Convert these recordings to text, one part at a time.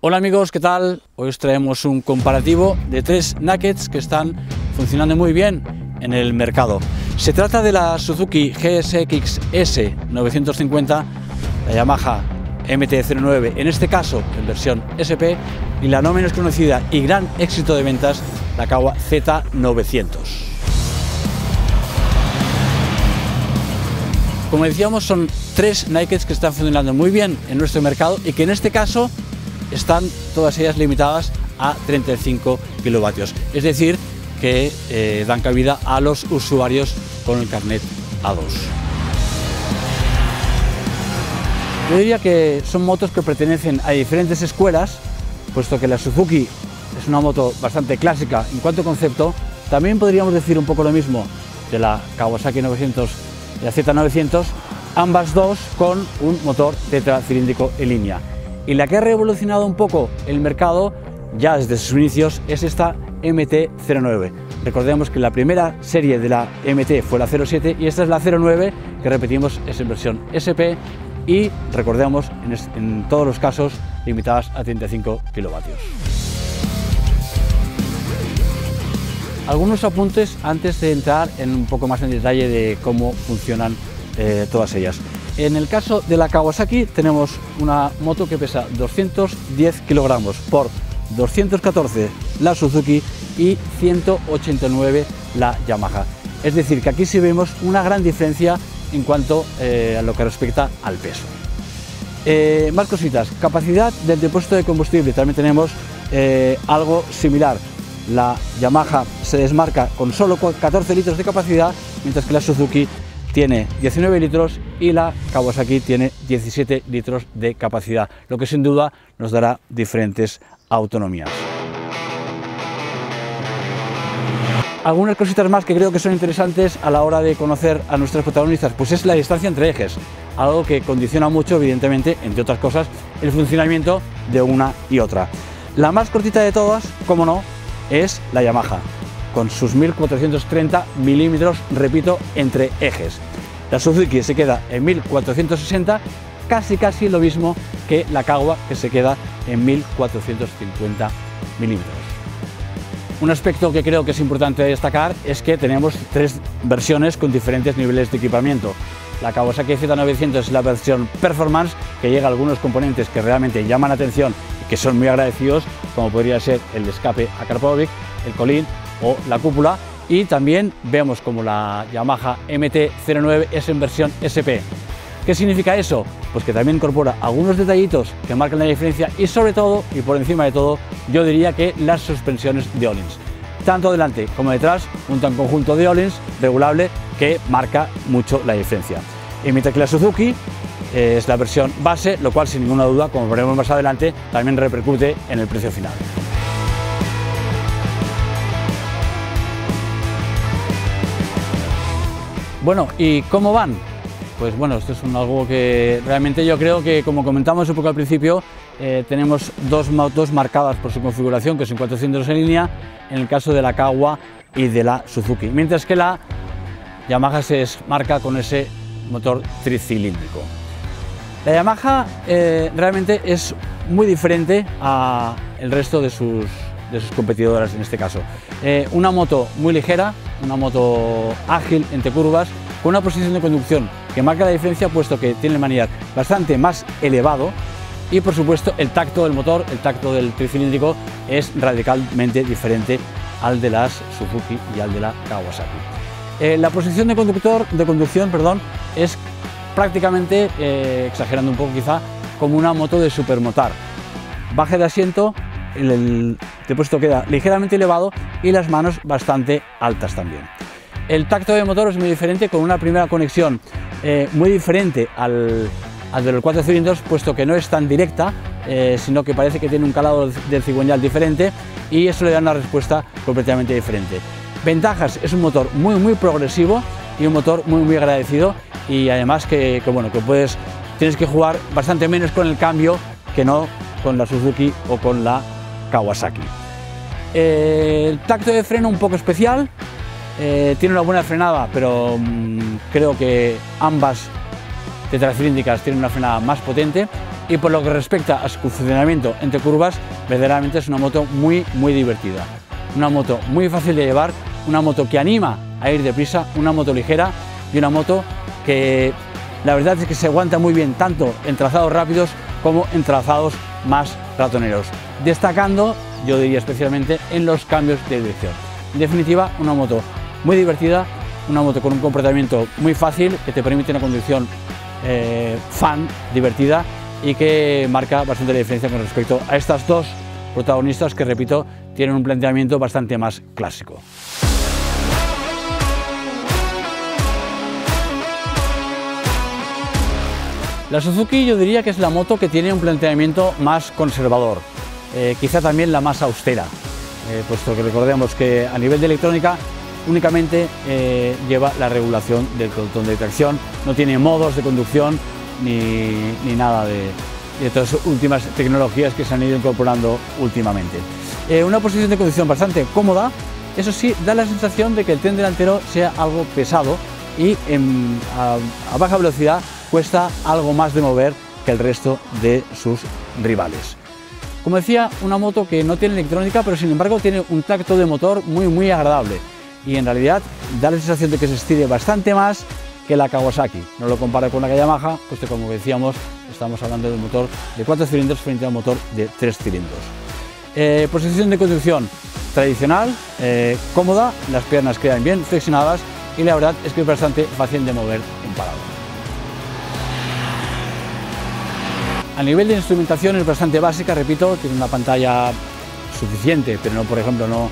Hola amigos, ¿qué tal? Hoy os traemos un comparativo de 3 nakeds que están funcionando muy bien en el mercado. Se trata de la Suzuki GSX-S 950, la Yamaha MT-09, en este caso en versión SP, y la no menos conocida y gran éxito de ventas, la Kawa Z900. Como decíamos, son 3 nakeds que están funcionando muy bien en nuestro mercado y que en este caso están todas ellas limitadas a 35 kilovatios, es decir, que dan cabida a los usuarios con el carnet A2. Yo diría que son motos que pertenecen a diferentes escuelas, puesto que la Suzuki es una moto bastante clásica en cuanto a concepto. También podríamos decir un poco lo mismo de la Kawasaki 900 y la Z900, ambas dos con un motor tetracilíndrico en línea. Y la que ha revolucionado un poco el mercado ya desde sus inicios es esta MT-09. Recordemos que la primera serie de la MT fue la 07 y esta es la 09, que repetimos es en versión SP y recordemos en todos los casos limitadas a 35 kilovatios. Algunos apuntes antes de entrar en un poco más en detalle de cómo funcionan todas ellas. En el caso de la Kawasaki tenemos una moto que pesa 210 kilogramos por 214 la Suzuki y 189 la Yamaha. Es decir, que aquí sí vemos una gran diferencia en cuanto a lo que respecta al peso. Más cositas, capacidad del depósito de combustible, también tenemos algo similar. La Yamaha se desmarca con solo 14 litros de capacidad, mientras que la Suzuki tiene 19 litros y la Kawasaki tiene 17 litros de capacidad, lo que sin duda nos dará diferentes autonomías. Algunas cositas más que creo que son interesantes a la hora de conocer a nuestros protagonistas, pues es la distancia entre ejes, algo que condiciona mucho, evidentemente, entre otras cosas, el funcionamiento de una y otra. La más cortita de todas, como no, es la Yamaha, con sus 1430 milímetros, repito, entre ejes. La Suzuki se queda en 1460, casi lo mismo que la Kawa, que se queda en 1450 milímetros. Un aspecto que creo que es importante destacar es que tenemos 3 versiones con diferentes niveles de equipamiento. La Kawasaki Z900 es la versión Performance, que llega a algunos componentes que realmente llaman la atención y que son muy agradecidos, como podría ser el escape a Karpovic, el colín o la cúpula, y también vemos como la Yamaha MT-09 es en versión SP. ¿Qué significa eso? Pues que también incorpora algunos detallitos que marcan la diferencia y sobre todo, y por encima de todo, yo diría que las suspensiones de Öhlins. Tanto delante como detrás, un conjunto de Öhlins regulable que marca mucho la diferencia. Y mientras que la Suzuki es la versión base, lo cual sin ninguna duda, como veremos más adelante, también repercute en el precio final. Bueno, ¿y cómo van? Pues bueno, esto es algo que realmente yo creo que, como comentamos un poco al principio, tenemos dos motos marcadas por su configuración, que son 400 en línea, en el caso de la Kawa y de la Suzuki, mientras que la Yamaha se marca con ese motor tricilíndrico. La Yamaha realmente es muy diferente al resto de sus competidoras en este caso. Una moto muy ligera, una moto ágil entre curvas, con una posición de conducción que marca la diferencia, puesto que tiene el manillar bastante más elevado y por supuesto el tacto del motor, el tacto del tricilíndrico es radicalmente diferente al de las Suzuki y al de la Kawasaki. La posición de conducción es prácticamente, exagerando un poco quizá, como una moto de supermotar. Baje de asiento, el depósito queda ligeramente elevado y las manos bastante altas también. El tacto del motor es muy diferente, con una primera conexión muy diferente al de los 4 cilindros, puesto que no es tan directa, sino que parece que tiene un calado del cigüeñal diferente y eso le da una respuesta completamente diferente. Ventajas: es un motor muy progresivo y un motor muy agradecido, y además que tienes que jugar bastante menos con el cambio que no con la Suzuki o con la Kawasaki. El tacto de freno un poco especial, tiene una buena frenada, pero creo que ambas tetracilíndricas tienen una frenada más potente, Y por lo que respecta a su funcionamiento entre curvas, verdaderamente es una moto muy divertida. Una moto muy fácil de llevar, una moto que anima a ir deprisa, una moto ligera y una moto que la verdad es que se aguanta muy bien tanto en trazados rápidos como en trazados más ratoneros, destacando, yo diría especialmente, en los cambios de dirección. En definitiva, una moto muy divertida, una moto con un comportamiento muy fácil que te permite una conducción fun, divertida y que marca bastante la diferencia con respecto a estas dos protagonistas que, repito, tienen un planteamiento bastante más clásico. La Suzuki yo diría que es la moto que tiene un planteamiento más conservador, quizá también la más austera, puesto que recordemos que a nivel de electrónica únicamente lleva la regulación del botón de tracción, no tiene modos de conducción ni nada de todas las últimas tecnologías que se han ido incorporando últimamente. Una posición de conducción bastante cómoda, eso sí, da la sensación de que el tren delantero sea algo pesado y a baja velocidad cuesta algo más de mover que el resto de sus rivales. Como decía, una moto que no tiene electrónica, pero sin embargo tiene un tacto de motor muy agradable y en realidad da la sensación de que se estire bastante más que la Kawasaki. No lo compara con la Yamaha, puesto que, como decíamos, estamos hablando de un motor de 4 cilindros frente a un motor de 3 cilindros. Posición de conducción tradicional, cómoda, las piernas quedan bien flexionadas y la verdad es que es bastante fácil de mover en parado. A nivel de instrumentación es bastante básica, repito, tiene una pantalla suficiente, pero no, por ejemplo, no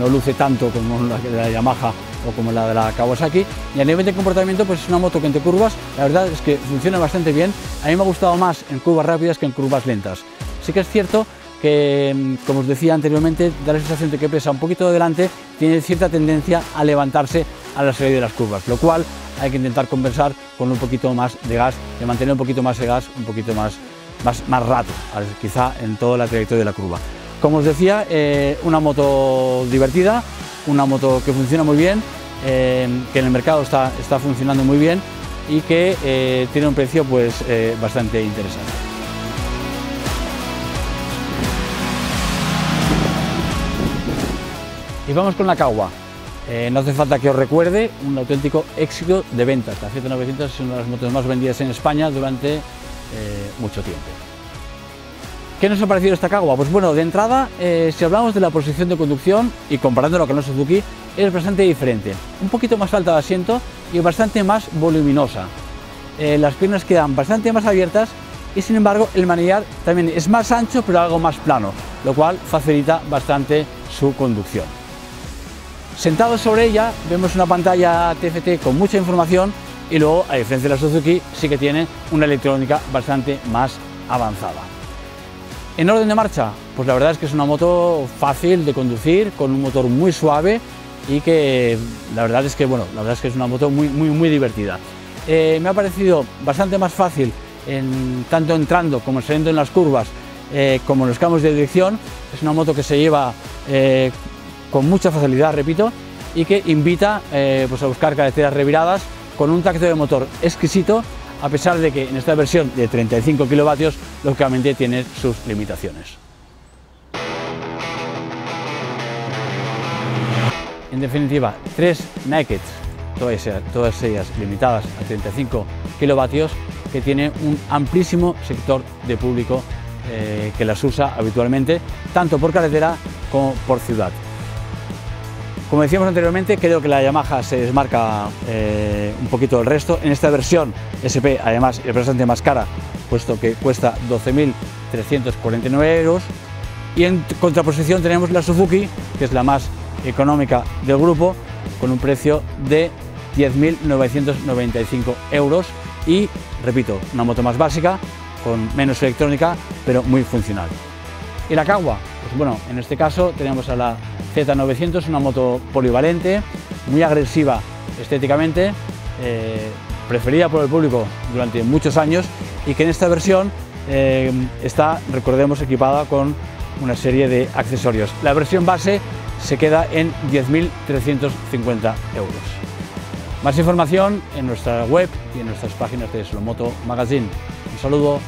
luce tanto como la de la Yamaha o como la de la Kawasaki. Y a nivel de comportamiento, pues es una moto que entre curvas, la verdad es que funciona bastante bien. A mí me ha gustado más en curvas rápidas que en curvas lentas. Sí que es cierto que, como os decía anteriormente, da la sensación de que pesa un poquito de delante, tiene cierta tendencia a levantarse a la salida de las curvas, lo cual hay que intentar compensar con un poquito más de gas, de mantener un poquito más de gas, un poquito más rato, quizá en toda la trayectoria de la curva. Como os decía, una moto divertida, una moto que funciona muy bien, que en el mercado está funcionando muy bien y que tiene un precio pues bastante interesante. Y vamos con la Kawa. No hace falta que os recuerde, un auténtico éxito de ventas. La Z900 es una de las motos más vendidas en España durante mucho tiempo. ¿Qué nos ha parecido esta Kawa? Pues bueno, de entrada, si hablamos de la posición de conducción y comparándolo con la Suzuki, es bastante diferente. Un poquito más alta de asiento y bastante más voluminosa. Las piernas quedan bastante más abiertas y, sin embargo, el manillar también es más ancho pero algo más plano, lo cual facilita bastante su conducción. Sentados sobre ella vemos una pantalla TFT con mucha información y luego, a diferencia de la Suzuki, sí que tiene una electrónica bastante más avanzada. En orden de marcha, pues la verdad es que es una moto fácil de conducir, con un motor muy suave y que la verdad es que, bueno, la verdad es que es una moto muy divertida. Me ha parecido bastante más fácil, tanto entrando como saliendo en las curvas, como en los cambios de dirección. Es una moto que se lleva con mucha facilidad, repito, y que invita pues a buscar carreteras reviradas con un tacto de motor exquisito, a pesar de que en esta versión de 35 kilovatios, lógicamente tiene sus limitaciones. En definitiva, 3 Naked, todas ellas limitadas a 35 kilovatios, que tiene un amplísimo sector de público que las usa habitualmente, tanto por carretera como por ciudad. Como decíamos anteriormente, creo que la Yamaha se desmarca un poquito del resto. En esta versión SP, además, es bastante más cara, puesto que cuesta 12.349 euros. Y en contraposición tenemos la Suzuki, que es la más económica del grupo, con un precio de 10.995 euros. Y, repito, una moto más básica, con menos electrónica, pero muy funcional. ¿Y la Kawa? Pues bueno, en este caso tenemos a la Z900, una moto polivalente, muy agresiva estéticamente, preferida por el público durante muchos años y que en esta versión está, recordemos, equipada con una serie de accesorios. La versión base se queda en 10.350 euros. Más información en nuestra web y en nuestras páginas de Slomoto Magazine. Un saludo.